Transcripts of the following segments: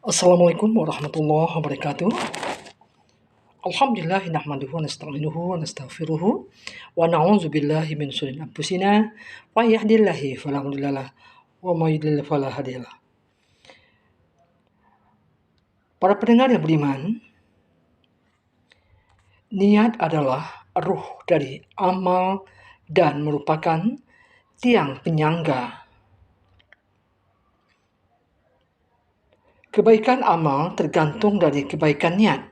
Assalamualaikum warahmatullahi wabarakatuh. Alhamdulillah nahmaduhu wa nasta'inuhu wa nastaghfiruhu wa na'udzu billahi min syururi anfusina wa yahdihillahu fala mudhillalah wa may yudlil fala hadiyalah. Para pendengar yang beriman, niat adalah ruh dari amal dan merupakan tiang penyangga. Kebaikan amal tergantung dari kebaikan niat,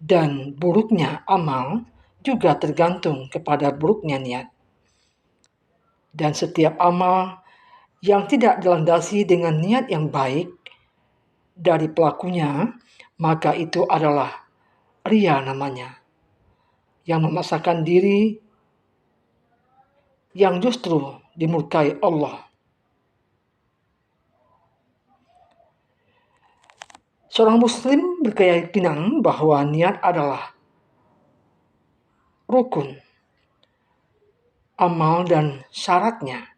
dan buruknya amal juga tergantung kepada buruknya niat. Dan setiap amal yang tidak dilandasi dengan niat yang baik dari pelakunya, maka itu adalah riya namanya, yang memaksakan diri, yang justru dimurkai Allah. Seorang muslim berkeyakinan bahwa niat adalah rukun amal dan syaratnya.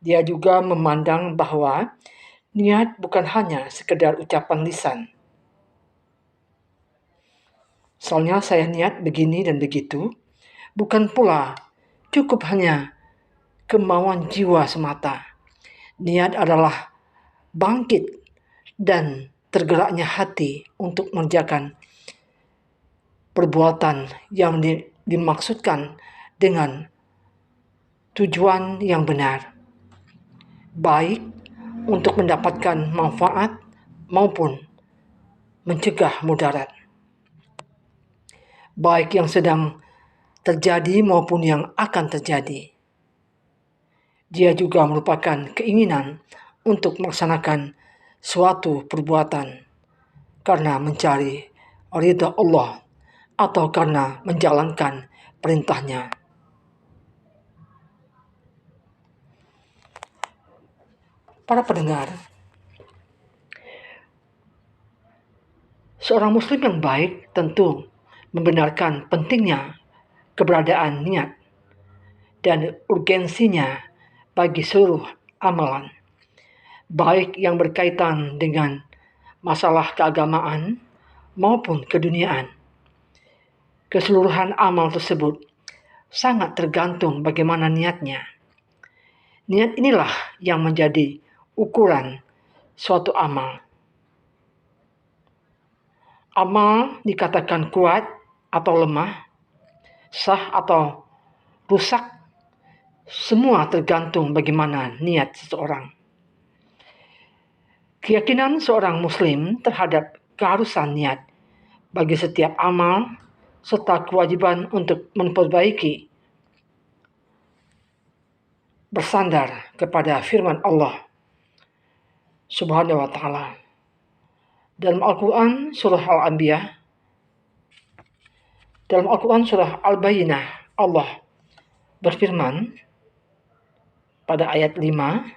Dia juga memandang bahwa niat bukan hanya sekedar ucapan lisan. Soalnya saya niat begini dan begitu, bukan pula cukup hanya kemauan jiwa semata. Niat adalah bangkit dan tergeraknya hati untuk mengerjakan perbuatan yang dimaksudkan dengan tujuan yang benar, baik untuk mendapatkan manfaat maupun mencegah mudarat, baik yang sedang terjadi maupun yang akan terjadi. Dia juga merupakan keinginan untuk melaksanakan suatu perbuatan karena mencari ridha Allah atau karena menjalankan perintahnya. Para pendengar, seorang muslim yang baik tentu membenarkan pentingnya keberadaan niat dan urgensinya bagi seluruh amalan, baik yang berkaitan dengan masalah keagamaan maupun keduniaan. Keseluruhan amal tersebut sangat tergantung bagaimana niatnya. Niat inilah yang menjadi ukuran suatu amal. Amal dikatakan kuat atau lemah, sah atau rusak, semua tergantung bagaimana niat seseorang. Keyakinan seorang muslim terhadap keharusan niat bagi setiap amal serta kewajiban untuk memperbaiki bersandar kepada firman Allah Subhanahu wa taala dalam Al-Qur'an surah Al-Anbiya, dalam Al-Qur'an surah Al-Bayyinah, Allah berfirman pada ayat 5,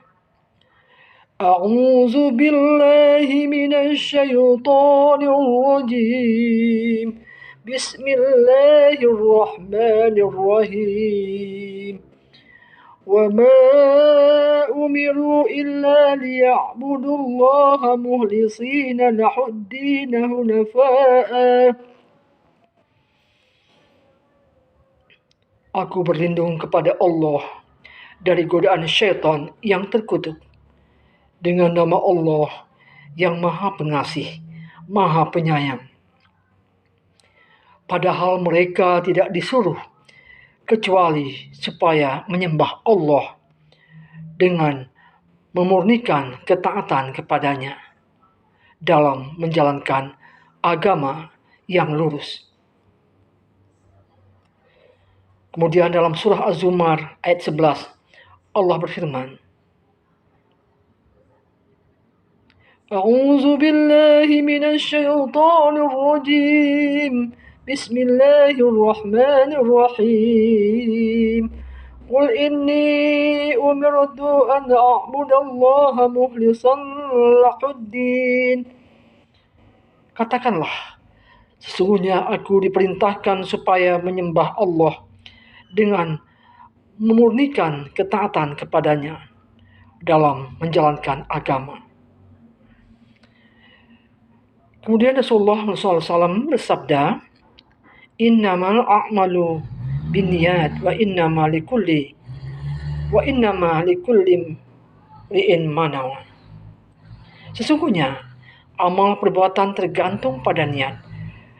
A'udzu billahi minasy syaithanir rajim. Bismillahirrahmanirrahim. وَمَا أُمِرُوا إِلَّا لِيَعْبُدُوا اللَّهَ مُخْلِصِينَ لَهُ الدِّينَ حُنَفَاءَ. Aku berlindung kepada Allah dari godaan syaitan yang terkutuk. Dengan nama Allah yang Maha Pengasih, Maha Penyayang. Padahal mereka tidak disuruh kecuali supaya menyembah Allah dengan memurnikan ketaatan kepadanya dalam menjalankan agama yang lurus. Kemudian dalam surah Az-Zumar ayat 11, Allah berfirman, A'udzu billahi minasy syaithanir rajim. Bismillahirrahmanirrahim. Qul inni umirtu an a'budallaha mukhlishan lahuddin. Katakanlah, sesungguhnya aku diperintahkan supaya menyembah Allah dengan memurnikan ketaatan kepadanya dalam menjalankan agama. Kemudian Rasulullah SAW bersabda, "Innamal a'malu binniyat wa innama likulli imri'in ma nawa." Sesungguhnya amal perbuatan tergantung pada niat,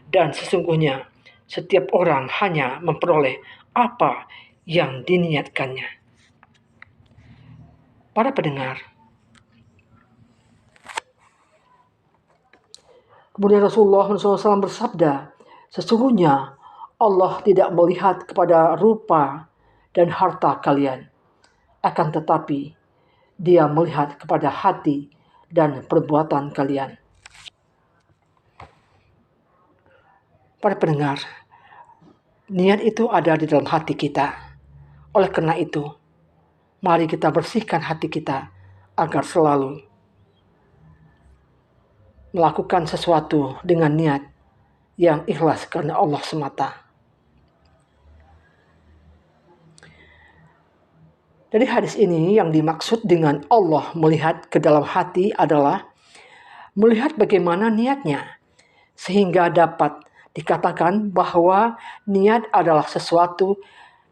dan sesungguhnya setiap orang hanya memperoleh apa yang diniatkannya. Para pendengar, kemudian Rasulullah SAW bersabda, sesungguhnya Allah tidak melihat kepada rupa dan harta kalian, akan tetapi Dia melihat kepada hati dan perbuatan kalian. Para pendengar, niat itu ada di dalam hati kita. Oleh karena itu, mari kita bersihkan hati kita agar selalu melakukan sesuatu dengan niat yang ikhlas karena Allah semata. Dari hadis ini yang dimaksud dengan Allah melihat ke dalam hati adalah melihat bagaimana niatnya, sehingga dapat dikatakan bahwa niat adalah sesuatu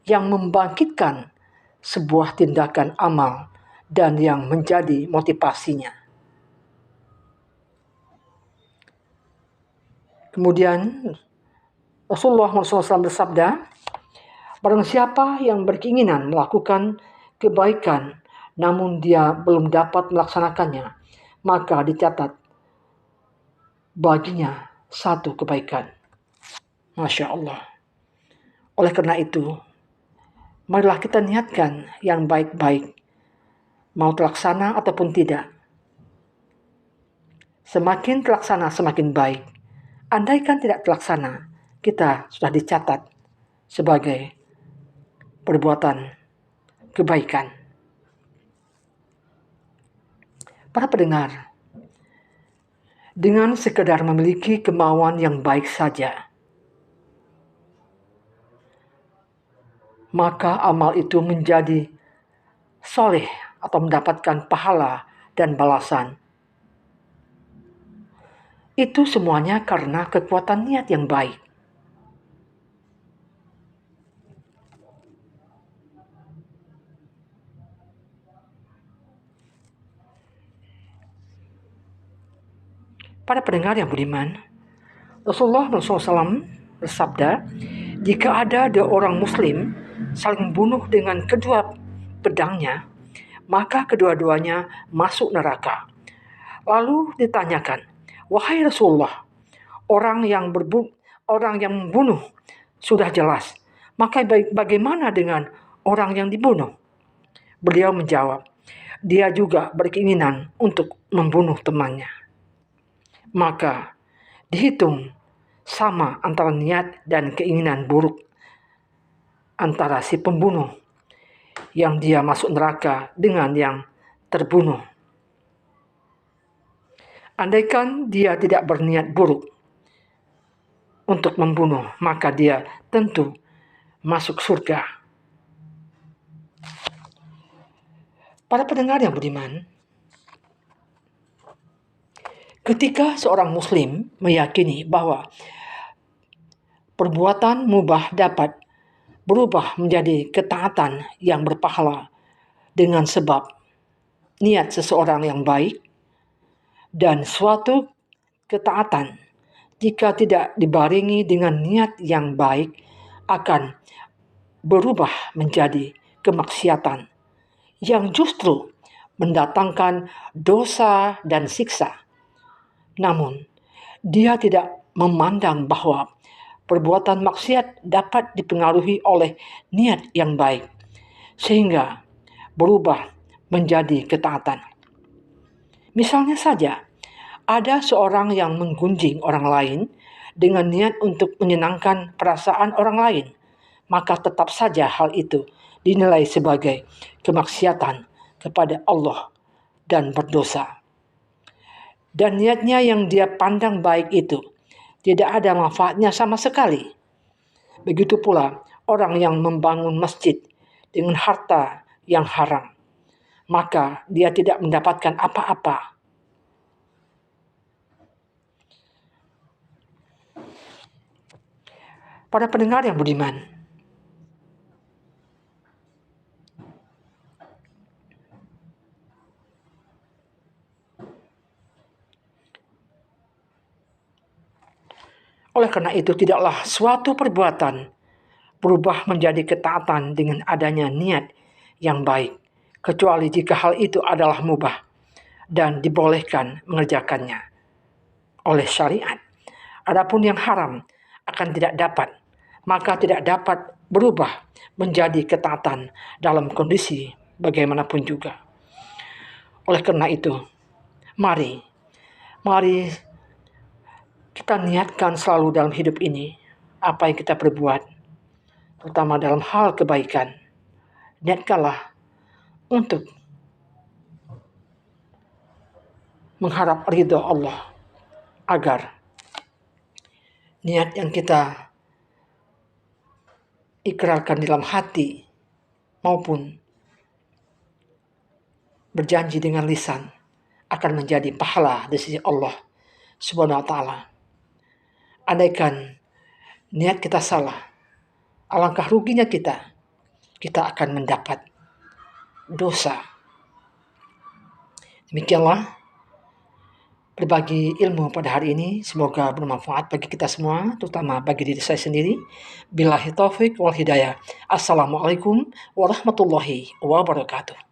yang membangkitkan sebuah tindakan amal dan yang menjadi motivasinya. Kemudian Rasulullah SAW bersabda, barang siapa yang berkeinginan melakukan kebaikan namun dia belum dapat melaksanakannya, maka dicatat baginya satu kebaikan. Masya Allah. Oleh karena itu, marilah kita niatkan yang baik-baik, mau terlaksana ataupun tidak. Semakin terlaksana semakin baik. Andaikan tidak terlaksana, kita sudah dicatat sebagai perbuatan kebaikan. Para pendengar, dengan sekedar memiliki kemauan yang baik saja, maka amal itu menjadi soleh atau mendapatkan pahala dan balasan. Itu semuanya karena kekuatan niat yang baik. Para pendengar yang budiman, Rasulullah SAW bersabda, jika ada dua orang muslim saling membunuh dengan kedua pedangnya, maka kedua-duanya masuk neraka. Lalu ditanyakan, wahai Rasulullah, orang yang membunuh sudah jelas, maka bagaimana dengan orang yang dibunuh? Beliau menjawab, dia juga berkeinginan untuk membunuh temannya. Maka dihitung sama antara niat dan keinginan buruk antara si pembunuh yang dia masuk neraka dengan yang terbunuh. Andaikan dia tidak berniat buruk untuk membunuh, maka dia tentu masuk surga. Para pendengar yang budiman, ketika seorang muslim meyakini bahwa perbuatan mubah dapat berubah menjadi ketaatan yang berpahala dengan sebab niat seseorang yang baik, dan suatu ketaatan jika tidak dibarengi dengan niat yang baik akan berubah menjadi kemaksiatan yang justru mendatangkan dosa dan siksa. Namun, dia tidak memandang bahwa perbuatan maksiat dapat dipengaruhi oleh niat yang baik, sehingga berubah menjadi ketaatan. Misalnya saja, ada seorang yang menggunjing orang lain dengan niat untuk menyenangkan perasaan orang lain, maka tetap saja hal itu dinilai sebagai kemaksiatan kepada Allah dan berdosa. Dan niatnya yang dia pandang baik itu tidak ada manfaatnya sama sekali. Begitu pula orang yang membangun masjid dengan harta yang haram, maka dia tidak mendapatkan apa-apa. Para pendengar yang budiman, oleh karena itu tidaklah suatu perbuatan berubah menjadi ketaatan dengan adanya niat yang baik, kecuali jika hal itu adalah mubah dan dibolehkan mengerjakannya oleh syariat. Adapun yang haram akan tidak dapat, maka tidak dapat berubah menjadi ketaatan dalam kondisi bagaimanapun juga. Oleh karena itu, mari kita niatkan selalu dalam hidup ini apa yang kita perbuat, terutama dalam hal kebaikan. Niatkanlah untuk mengharap ridho Allah, agar niat yang kita ikrarkan dalam hati maupun berjanji dengan lisan akan menjadi pahala di sisi Allah Subhanahu wa taala. Andaikan niat kita salah, alangkah ruginya kita akan mendapat dosa. Demikianlah berbagi ilmu pada hari ini, semoga bermanfaat bagi kita semua, terutama bagi diri saya sendiri. Billahi taufik wal hidayah. Assalamualaikum warahmatullahi wabarakatuh.